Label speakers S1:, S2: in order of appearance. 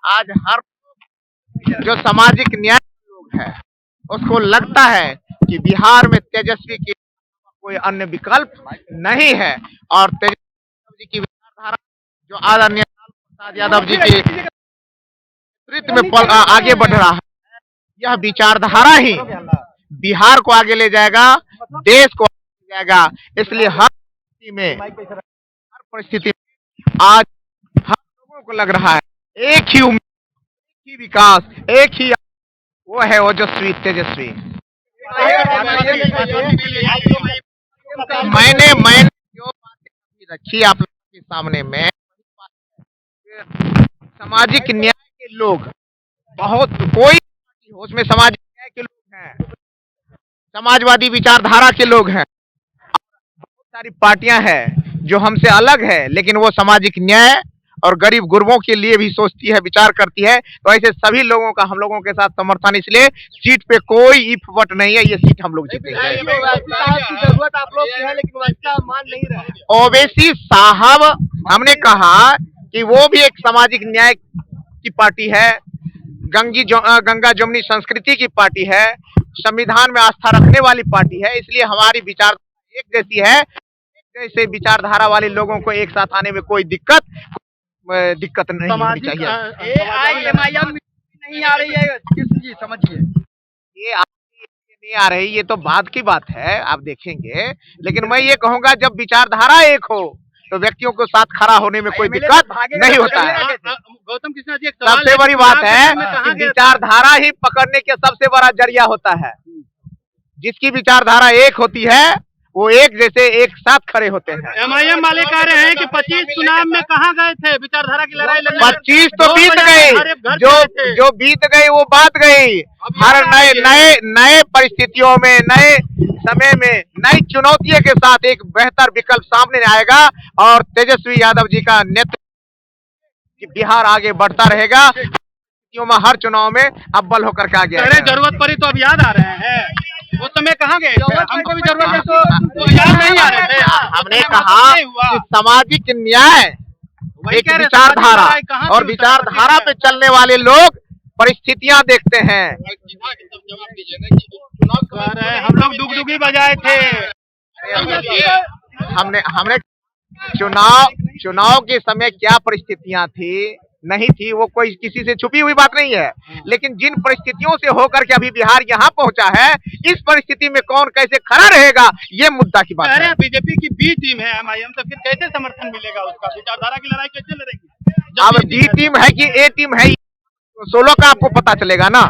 S1: आज हर जो सामाजिक न्याय लोग है उसको लगता है कि बिहार में तेजस्वी की कोई अन्य विकल्प नहीं है और तेजस्वी जी की विचारधारा जो आदरणीय लालू प्रसाद यादव जी के नेतृत्व में आगे बढ़ रहा है, यह विचारधारा ही बिहार को आगे ले जाएगा, देश को आगे ले जाएगा। इसलिए हर परिस्थिति में आज हर लोगों को लग रहा है एक ही उम्मीद, एक ही विकास, एक ही वो है ओजस्वी तेजस्वी। मैंने जो बातें रखी आप लोगों के सामने में, सामाजिक न्याय के लोग बहुत कोई हो उसमें सामाजिक न्याय के लोग हैं, समाजवादी विचारधारा के लोग हैं, बहुत सारी पार्टियां हैं जो हमसे अलग है लेकिन वो सामाजिक न्याय और गरीब गुरबों के लिए भी सोचती है, विचार करती है। तो ऐसे सभी लोगों का हम लोगों के साथ समर्थन, इसलिए सीट पे कोई इफ वट नहीं है, ये सीट हम लोग जीतेंगे।
S2: जरूरत आप लोग की है लेकिन वैसा मान नहीं रहा।
S1: ओवैसी साहब, हमने कहा कि वो भी एक सामाजिक न्याय की पार्टी है, गंगा जमुनी संस्कृति की पार्टी है, संविधान में आस्था रखने वाली पार्टी है, इसलिए हमारी विचारधारा एक जैसी है। जैसे विचारधारा वाले लोगों को एक साथ आने में कोई दिक्कत नहीं होनी चाहिए।
S2: नहीं आ रही है जी, समझिए
S1: ये नहीं आ रही, ये तो बाद की बात है, आप देखेंगे। लेकिन मैं ये कहूंगा जब विचारधारा एक हो तो व्यक्तियों को साथ खड़ा होने में कोई दिक्कत नहीं होता है।
S2: गौतम कृष्णा जी,
S1: सबसे बड़ी बात है कि विचारधारा ही पकड़ने के सबसे बड़ा जरिया होता है। जिसकी विचारधारा एक होती है वो एक जैसे एक साथ खड़े होते हैं।
S2: एमआईएम वाले कह रहे हैं कि 25 चुनाव में कहाँ गए थे विचारधारा की लड़ाई लड़ने?
S1: 25 तो बीत गई, जो बीत गई वो बात गई। हर नए परिस्थितियों में, नए समय में, नई चुनौतियों के साथ एक बेहतर विकल्प सामने आएगा और तेजस्वी यादव जी का नेतृत्व बिहार आगे बढ़ता रहेगा। में हर चुनाव में अव्वल होकर के आगे।
S2: अरे जरूरत पड़ी तो अब याद आ रहे हैं, उस समय कहाँ गए? हमको भी जरूरत है तो याद नहीं आ रहे थे।
S1: हमने कहा कि सामाजिक न्याय एक विचारधारा और विचारधारा पे चलने वाले लोग परिस्थितियां देखते हैं।
S2: हम लोग डुगडुगी बजाए थे।
S1: हमने चुनाव के समय क्या परिस्थितियां थी नहीं थी वो कोई किसी से छुपी हुई बात नहीं है, लेकिन जिन परिस्थितियों से होकर के अभी बिहार यहाँ पहुंचा है, इस परिस्थिति में कौन कैसे खड़ा रहेगा ये मुद्दा की बात है।
S2: बीजेपी की बी टीम है एमआईएम, तो फिर कैसे समर्थन मिलेगा उसका? विचारधारा की लड़ाई कैसे लड़ेगी?
S1: अब बी टीम है कि ए टीम है, 16 का आपको पता चलेगा ना।